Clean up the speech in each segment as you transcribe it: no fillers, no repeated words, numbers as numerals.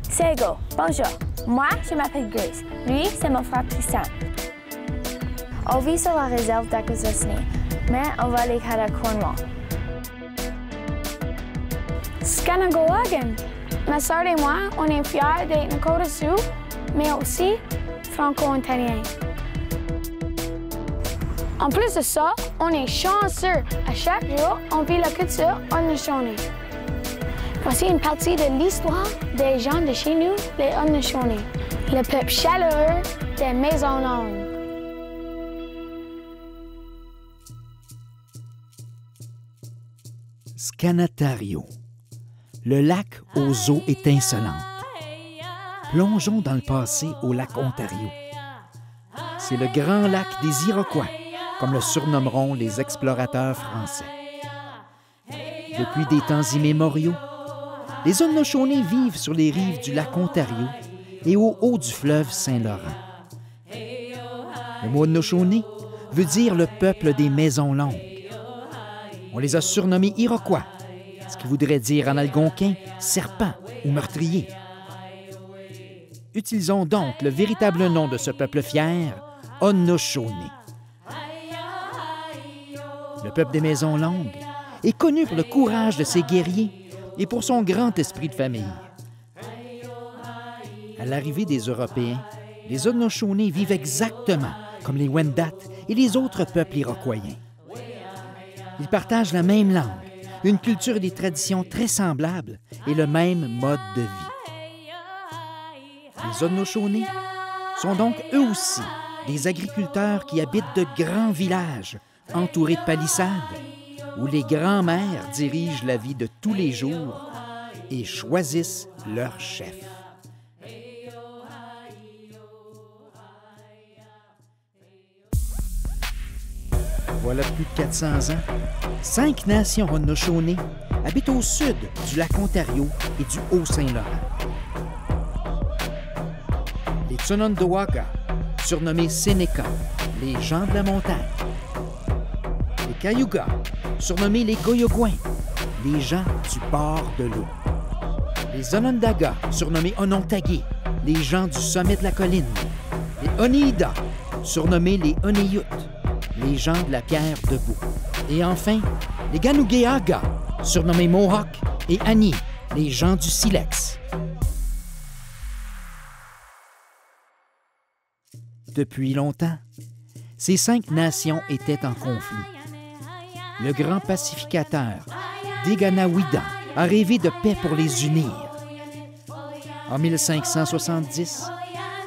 Sego, bonjour. Moi, je m'appelle Grace. Lui, c'est mon frère Tristan. On vit sur la réserve d'Akwesasne, mais on va aller à Cornwall. Scanagowagan. Ma soeur et moi, on est fiers d'être Nakota Sioux, mais aussi franco-ontariens. En plus de ça, on est chanceux. À chaque jour, on vit la culture Haudenosaunee. Voici une partie de l'histoire des gens de chez nous, les Haudenosaunee, le peuple chaleureux des maisons longues. Scanatario, le lac aux eaux étincelantes. Plongeons dans le passé au lac Ontario. C'est le grand lac des Iroquois, comme le surnommeront les explorateurs français. Depuis des temps immémoriaux, les Haudenosaunee vivent sur les rives du lac Ontario et au haut du fleuve Saint-Laurent. Le mot Haudenosaunee veut dire le peuple des maisons longues. On les a surnommés Iroquois, ce qui voudrait dire en algonquin serpent ou meurtrier. Utilisons donc le véritable nom de ce peuple fier, Haudenosaunee. Le peuple des maisons longues est connu pour le courage de ses guerriers et pour son grand esprit de famille. À l'arrivée des Européens, les Haudenosaunee vivent exactement comme les Wendat et les autres peuples iroquoiens. Ils partagent la même langue, une culture et des traditions très semblables et le même mode de vie. Les Haudenosaunee sont donc eux aussi des agriculteurs qui habitent de grands villages entourés de palissades, où les grands-mères dirigent la vie de tous les jours et choisissent leur chef. Voilà plus de 400 ans, 5 nations Haudenosaunee habitent au sud du lac Ontario et du Haut-Saint-Laurent. Les Tsonondowaga, surnommés Sénéca, les gens de la montagne. Les Cayuga, surnommés les Goyogouins, les gens du bord de l'eau. Les Onondaga, surnommés Onontagés, les gens du sommet de la colline. Les Oneida, surnommés les Oneyut, les gens de la pierre debout. Et enfin, les Ganugeaga, surnommés Mohawk, et Ani, les gens du silex. Depuis longtemps, ces 5 nations étaient en conflit. Le grand pacificateur, Deganawida, a rêvé de paix pour les unir. En 1570,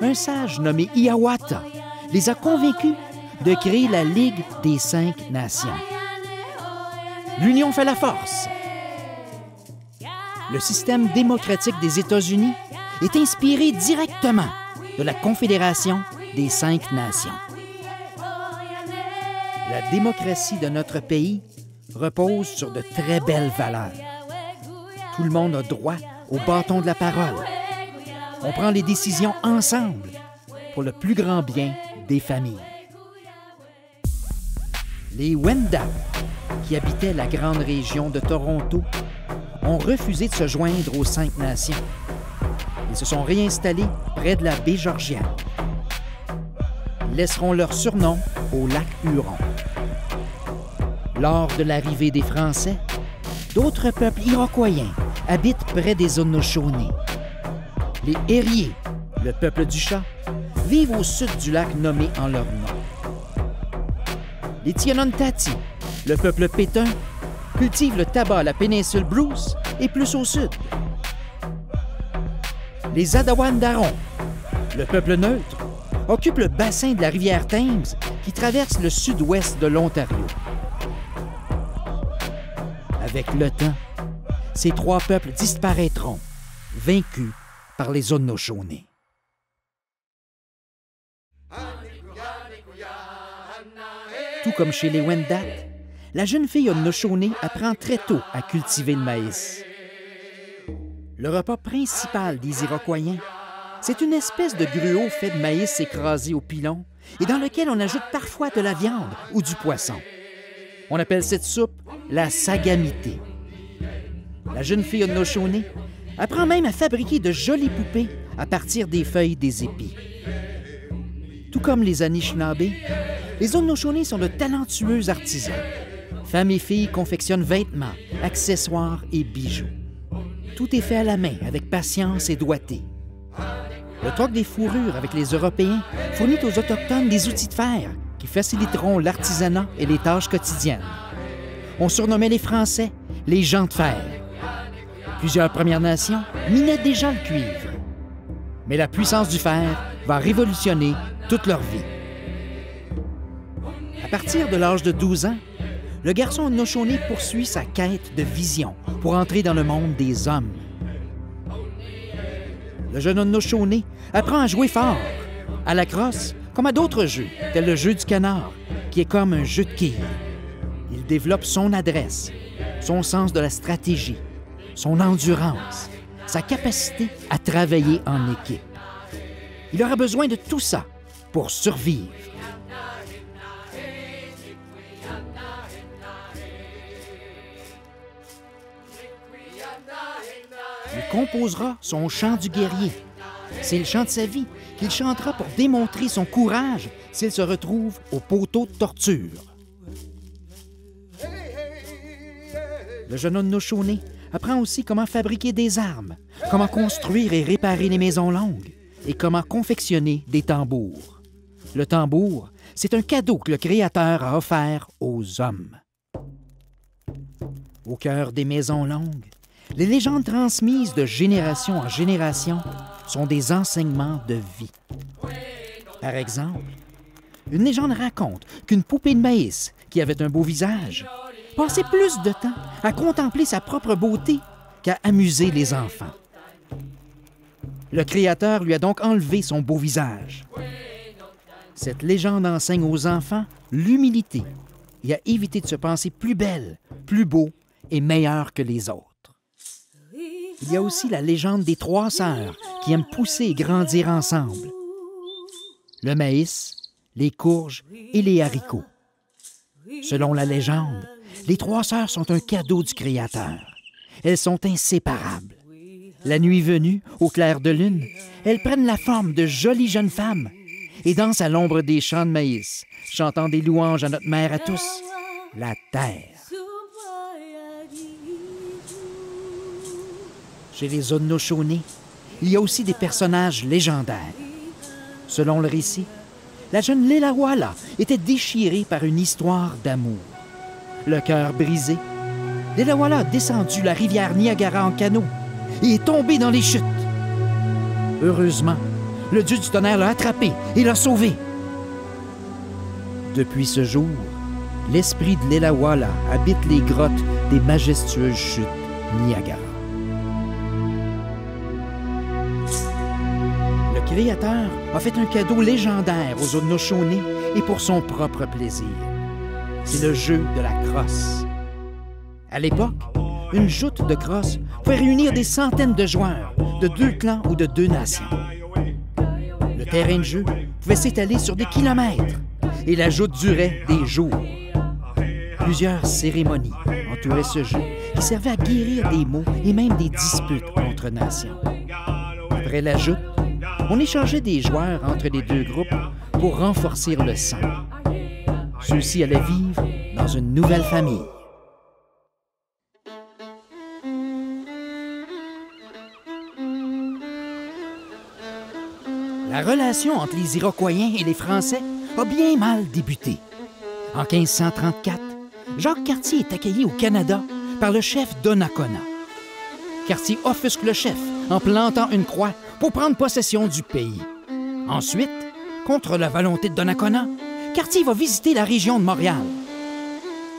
un sage nommé Hiawatha les a convaincus de créer la Ligue des 5 nations. L'union fait la force. Le système démocratique des États-Unis est inspiré directement de la Confédération des 5 nations. La démocratie de notre pays repose sur de très belles valeurs. Tout le monde a droit au bâton de la parole. On prend les décisions ensemble pour le plus grand bien des familles. Les Wendat, qui habitaient la grande région de Toronto, ont refusé de se joindre aux 5 nations. Ils se sont réinstallés près de la baie Georgienne. Ils laisseront leur surnom au lac Huron. Lors de l'arrivée des Français, d'autres peuples iroquoiens habitent près des Haudenosaunee. Les Ériés, le peuple du chat, vivent au sud du lac nommé en leur nom. Les Tionontati, le peuple pétain, cultivent le tabac à la péninsule Bruce et plus au sud. Les Adawandaron, le peuple neutre, occupent le bassin de la rivière Thames qui traverse le sud-ouest de l'Ontario. Avec le temps, ces 3 peuples disparaîtront, vaincus par les Haudenosaunee. Tout comme chez les Wendat, la jeune fille Haudenosaunee apprend très tôt à cultiver le maïs. Le repas principal des Iroquoiens, c'est une espèce de gruau fait de maïs écrasé au pilon et dans lequel on ajoute parfois de la viande ou du poisson. On appelle cette soupe la sagamité. La jeune fille Haudenosaunee apprend même à fabriquer de jolies poupées à partir des feuilles des épis. Tout comme les Anishinaabe, les Haudenosaunee sont de talentueux artisans. Femmes et filles confectionnent vêtements, accessoires et bijoux. Tout est fait à la main, avec patience et doigté. Le troc des fourrures avec les Européens fournit aux Autochtones des outils de fer qui faciliteront l'artisanat et les tâches quotidiennes. On surnommait les Français les gens de fer. Plusieurs Premières Nations minaient déjà le cuivre. Mais la puissance du fer va révolutionner toute leur vie. À partir de l'âge de 12 ans, le garçon Haudenosaunee poursuit sa quête de vision pour entrer dans le monde des hommes. Le jeune Haudenosaunee apprend à jouer fort, à la crosse, comme à d'autres jeux, tel le jeu du canard, qui est comme un jeu de quilles. Il développe son adresse, son sens de la stratégie, son endurance, sa capacité à travailler en équipe. Il aura besoin de tout ça pour survivre. Il composera son chant du guerrier. C'est le chant de sa vie qu'il chantera pour démontrer son courage s'il se retrouve au poteau de torture. Le jeune Haudenosaunee apprend aussi comment fabriquer des armes, comment construire et réparer les maisons longues et comment confectionner des tambours. Le tambour, c'est un cadeau que le Créateur a offert aux hommes. Au cœur des maisons longues, les légendes transmises de génération en génération sont des enseignements de vie. Par exemple, une légende raconte qu'une poupée de maïs qui avait un beau visage passait plus de temps à contempler sa propre beauté qu'à amuser les enfants. Le Créateur lui a donc enlevé son beau visage. Cette légende enseigne aux enfants l'humilité et à éviter de se penser plus belle, plus beau et meilleur que les autres. Il y a aussi la légende des 3 sœurs qui aiment pousser et grandir ensemble. Le maïs, les courges et les haricots. Selon la légende, les 3 sœurs sont un cadeau du Créateur. Elles sont inséparables. La nuit venue, au clair de lune, elles prennent la forme de jolies jeunes femmes et dansent à l'ombre des champs de maïs, chantant des louanges à notre mère à tous, la terre. Chez les Haudenosaunee, il y a aussi des personnages légendaires. Selon le récit, la jeune Lelawala était déchirée par une histoire d'amour. Le cœur brisé, Lelawala a descendu la rivière Niagara en canot et est tombée dans les chutes. Heureusement, le dieu du tonnerre l'a attrapée et l'a sauvée. Depuis ce jour, l'esprit de Lelawala habite les grottes des majestueuses chutes Niagara. Le Créateur a fait un cadeau légendaire aux Haudenosaunee et pour son propre plaisir. C'est le jeu de la crosse. À l'époque, une joute de crosse pouvait réunir des centaines de joueurs de 2 clans ou de 2 nations. Le terrain de jeu pouvait s'étaler sur des kilomètres et la joute durait des jours. Plusieurs cérémonies entouraient ce jeu qui servait à guérir des maux et même des disputes entre nations. Après la joute, on échangeait des joueurs entre les 2 groupes pour renforcer le sang. Ceux-ci allaient vivre dans une nouvelle famille. La relation entre les Iroquois et les Français a bien mal débuté. En 1534, Jacques Cartier est accueilli au Canada par le chef Donnacona. Cartier offusque le chef en plantant une croix pour prendre possession du pays. Ensuite, contre la volonté de Donnacona, Cartier va visiter la région de Montréal.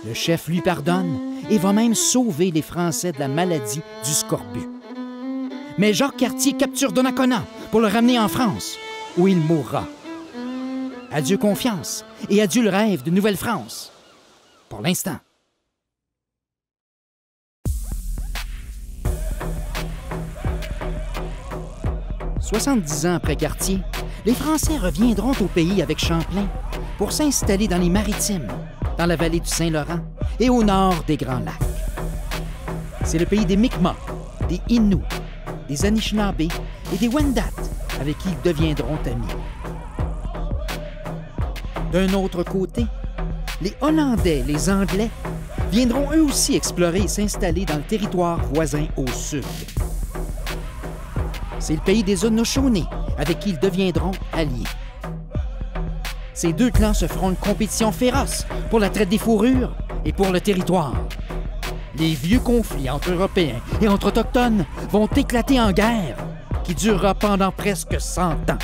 Le chef lui pardonne et va même sauver les Français de la maladie du scorbut. Mais Jacques Cartier capture Donnacona pour le ramener en France, où il mourra. Adieu confiance et adieu le rêve de Nouvelle-France. Pour l'instant. « 70 ans après Cartier, les Français reviendront au pays avec Champlain pour s'installer dans les Maritimes, dans la vallée du Saint-Laurent et au nord des Grands Lacs. C'est le pays des Mi'kmaq, des Inuits, des Anishinaabe et des Wendat, avec qui ils deviendront amis. D'un autre côté, les Hollandais, les Anglais, viendront eux aussi explorer et s'installer dans le territoire voisin au sud. C'est le pays des Haudenosaunee, avec qui ils deviendront alliés. Ces deux clans se feront une compétition féroce pour la traite des fourrures et pour le territoire. Les vieux conflits entre Européens et entre Autochtones vont éclater en guerre qui durera pendant presque 100 ans.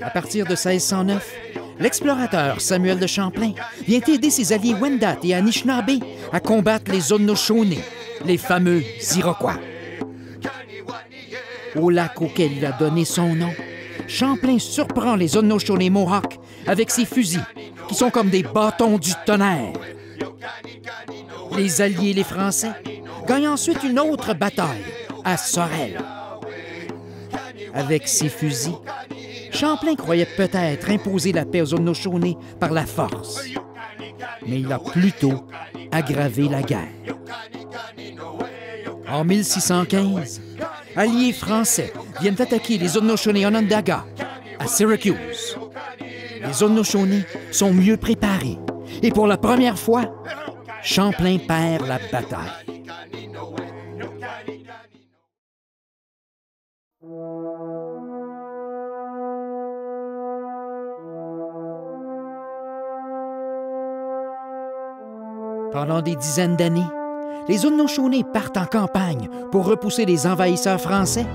À partir de 1609, l'explorateur Samuel de Champlain vient aider ses alliés Wendat et Anishinaabe à combattre les Haudenosaunee, les fameux Iroquois. Au lac auquel il a donné son nom, Champlain surprend les Haudenosaunee Mohawks avec ses fusils, qui sont comme des bâtons du tonnerre. Les Alliés, les Français, gagnent ensuite une autre bataille, à Sorel. Avec ses fusils, Champlain croyait peut-être imposer la paix aux Haudenosaunee par la force. Mais il a plutôt aggravé la guerre. En 1615, alliés français viennent attaquer les Haudenosaunee Onondaga à Syracuse. Les Haudenosaunee sont mieux préparés et pour la première fois, Champlain perd la bataille. Pendant des dizaines d'années, les Haudenosaunee partent en campagne pour repousser les envahisseurs français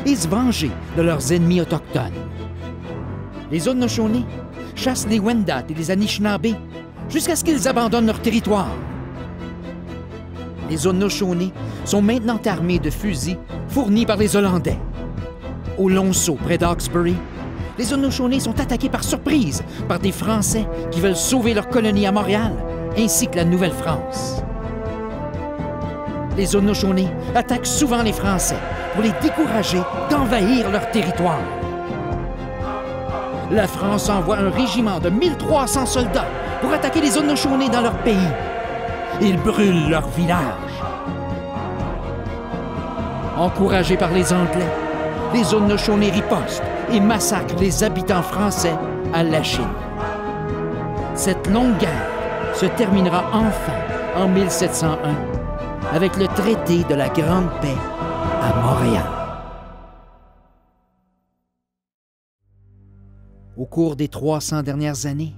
et se venger de leurs ennemis autochtones. Les Haudenosaunee chassent les Wendat et les Anishinaabe jusqu'à ce qu'ils abandonnent leur territoire. Les Haudenosaunee sont maintenant armés de fusils fournis par les Hollandais. Au Lonceau, près d'Hawkesbury, les Haudenosaunee sont attaqués par surprise par des Français qui veulent sauver leur colonie à Montréal, ainsi que la Nouvelle-France. Les Haudenosaunee attaquent souvent les Français pour les décourager d'envahir leur territoire. La France envoie un régiment de 1300 soldats pour attaquer les Haudenosaunee dans leur pays. Ils brûlent leur village. Encouragés par les Anglais, les Haudenosaunee ripostent et massacrent les habitants français à Lachine. Cette longue guerre se terminera enfin en 1701 avec le traité de la Grande Paix à Montréal. Au cours des 300 dernières années,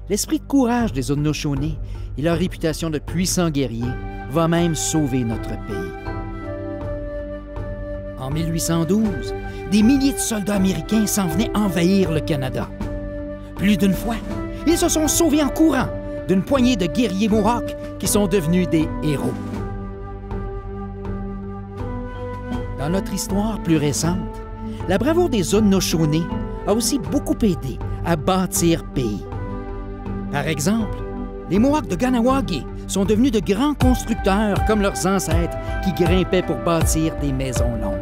l'esprit de courage des Haudenosaunee et leur réputation de puissants guerriers va même sauver notre pays. En 1812, des milliers de soldats américains s'en venaient envahir le Canada. Plus d'une fois, ils se sont sauvés en courant d'une poignée de guerriers Mohawks qui sont devenus des héros. Dans notre histoire plus récente, la bravoure des Haudenosaunee a aussi beaucoup aidé à bâtir pays. Par exemple, les Mohawks de Kahnawake sont devenus de grands constructeurs comme leurs ancêtres qui grimpaient pour bâtir des maisons longues.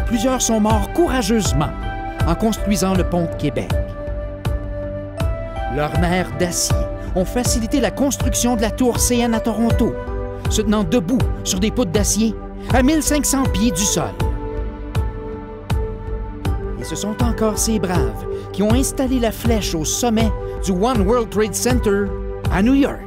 Plusieurs sont morts courageusement en construisant le pont de Québec. Leurs nerfs d'acier ont facilité la construction de la tour CN à Toronto, se tenant debout sur des poutres d'acier à 1500 pieds du sol. Et ce sont encore ces braves qui ont installé la flèche au sommet du One World Trade Center à New York.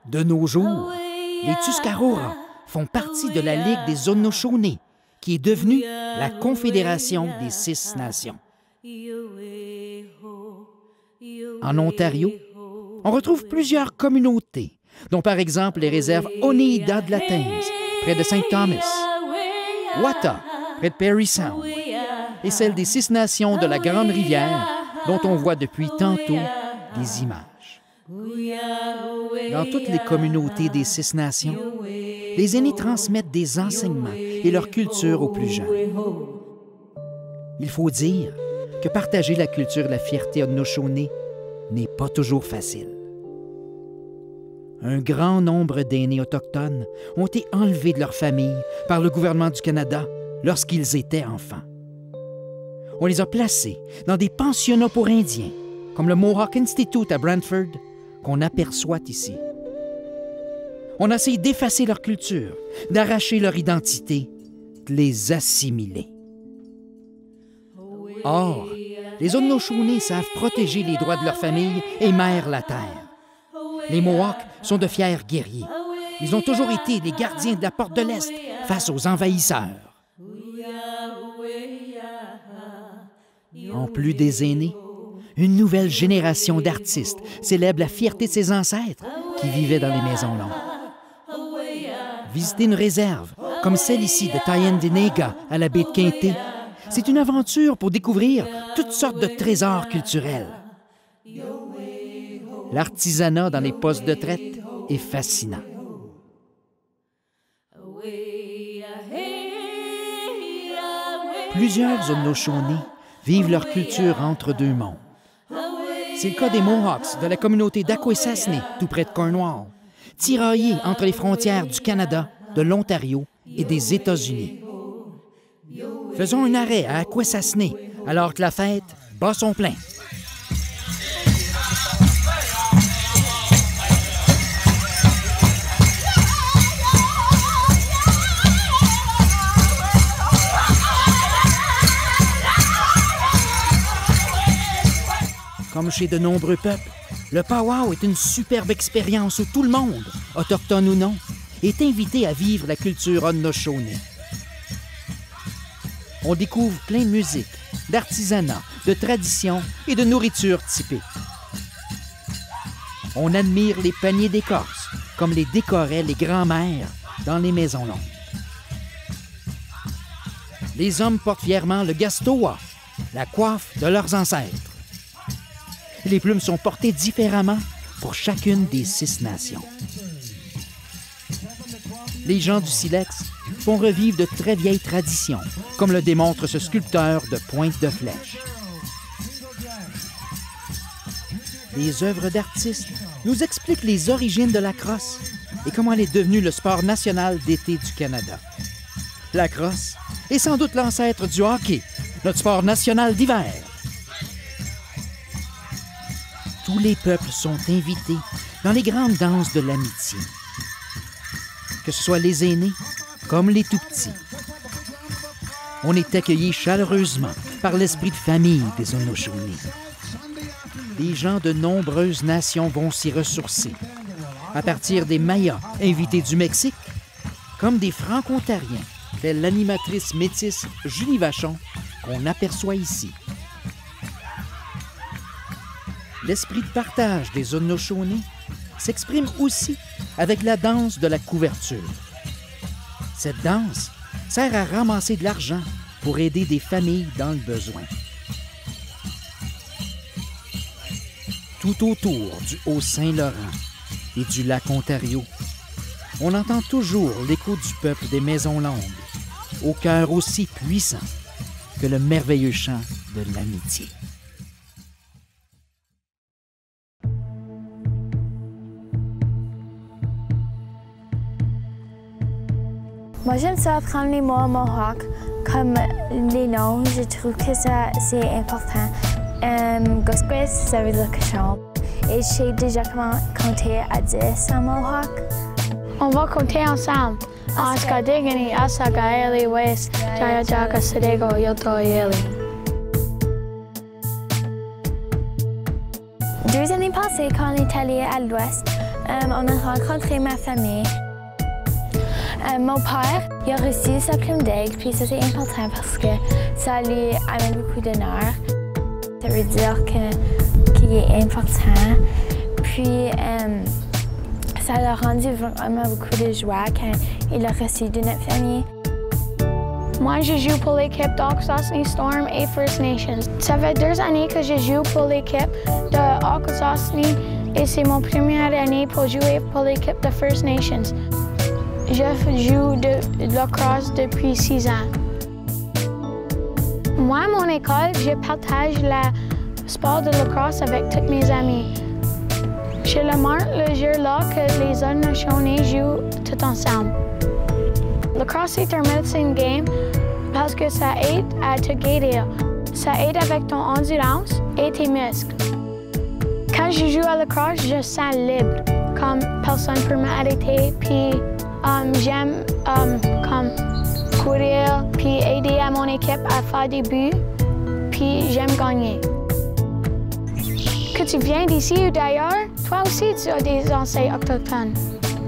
De nos jours, les Tuscaroras font partie de la Ligue des Haudenosaunee, qui est devenue la Confédération des 6 Nations. En Ontario, on retrouve plusieurs communautés, dont par exemple les réserves Oneida de la Thames, près de Saint Thomas, Wata, près de Parry Sound, et celle des 6 Nations de la Grande Rivière, dont on voit depuis tantôt des images. Dans toutes les communautés des 6 Nations, les les aînés transmettent des enseignements et leur culture aux plus jeunes. Il faut dire que partager la culture et la fierté Haudenosaunee n'est pas toujours facile. Un grand nombre d'aînés autochtones ont été enlevés de leur famille par le gouvernement du Canada lorsqu'ils étaient enfants. On les a placés dans des pensionnats pour Indiens, comme le Mohawk Institute à Brantford, qu'on aperçoit ici. On a essayé d'effacer leur culture, d'arracher leur identité, de les assimiler. Or, les Haudenosaunee savent protéger les droits de leur famille et mèrent la terre. Les Mohawks sont de fiers guerriers. Ils ont toujours été les gardiens de la porte de l'Est face aux envahisseurs. En plus des aînés, une nouvelle génération d'artistes célèbre la fierté de ses ancêtres qui vivaient dans les maisons longues. Visiter une réserve, comme celle ici de Tyendinaga à la baie de Quinte, c'est une aventure pour découvrir toutes sortes de trésors culturels. L'artisanat dans les postes de traite est fascinant. Plusieurs Haudenosaunee vivent leur culture entre deux mondes. C'est le cas des Mohawks de la communauté d'Akwesasne, tout près de Cornwall, tiraillés entre les frontières du Canada, de l'Ontario et des États-Unis. Faisons un arrêt à Akwesasne alors que la fête bat son plein. Comme chez de nombreux peuples, le powwow est une superbe expérience où tout le monde, autochtone ou non, est invité à vivre la culture Haudenosaunee. On découvre plein de musique, d'artisanat, de traditions et de nourriture typique. On admire les paniers d'écorce, comme les décoraient les grands-mères dans les maisons longues. Les hommes portent fièrement le gastowa, la coiffe de leurs ancêtres. Les plumes sont portées différemment pour chacune des 6 nations. Les gens du silex font revivre de très vieilles traditions, comme le démontre ce sculpteur de pointe de flèche. Les œuvres d'artistes nous expliquent les origines de la crosse et comment elle est devenue le sport national d'été du Canada. La crosse est sans doute l'ancêtre du hockey, notre sport national d'hiver. Tous les peuples sont invités dans les grandes danses de l'amitié, que ce soit les aînés comme les tout-petits. On est accueillis chaleureusement par l'esprit de famille des Haudenosaunee. Les gens de nombreuses nations vont s'y ressourcer, à partir des Mayas invités du Mexique, comme des Franco-Ontariens, telle l'animatrice métisse Julie Vachon qu'on aperçoit ici. L'esprit de partage des Haudenosaunee s'exprime aussi avec la danse de la couverture. Cette danse sert à ramasser de l'argent pour aider des familles dans le besoin. Tout autour du Haut-Saint-Laurent et du lac Ontario, on entend toujours l'écho du peuple des Maisons Longues, au cœur aussi puissant que le merveilleux chant de l'amitié. Moi, j'aime ça apprendre les mots Mohawk, comme les noms. Je trouve que ça, c'est important. Gosquez, ça veut dire cochon. Et je sais déjà comment compter à 10 en Mohawk. On va compter ensemble. Askadigani, Asagaeli, West, Jayajaka, Sedego, Yotoyeli. 2 années passées, quand on est allé à l'ouest, on a rencontré ma famille. Mon père, il a reçu sa plume d'aigle, puis ça c'est important parce que ça lui amène beaucoup d'honneur. Ça veut dire qu'il est important. Puis ça l'a rendu vraiment beaucoup de joie quand il a reçu de notre famille. Moi, je joue pour l'équipe d'Akwesasne Storm et First Nations. Ça fait 2 années que je joue pour l'équipe d'Akwesasne et c'est mon première année pour jouer pour l'équipe de First Nations. Je joue de lacrosse depuis 6 ans. Moi, à mon école, je partage le sport de lacrosse avec tous mes amis. Je le marque le jour là que les Haudenosaunee jouent tout ensemble. Lacrosse est un medicine game parce que ça aide à te guérir. Ça aide avec ton endurance et tes muscles. Quand je joue à lacrosse, je sens libre, comme personne peut m'arrêter, puis j'aime comme courir, puis aider à mon équipe à faire des buts, puis j'aime gagner. Que tu viens d'ici ou d'ailleurs, toi aussi tu as des ancêtres autochtones.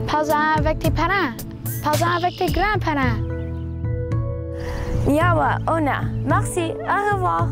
Parle-en avec tes parents, parle-en avec tes grands-parents. Yawa, Ona, merci, au revoir.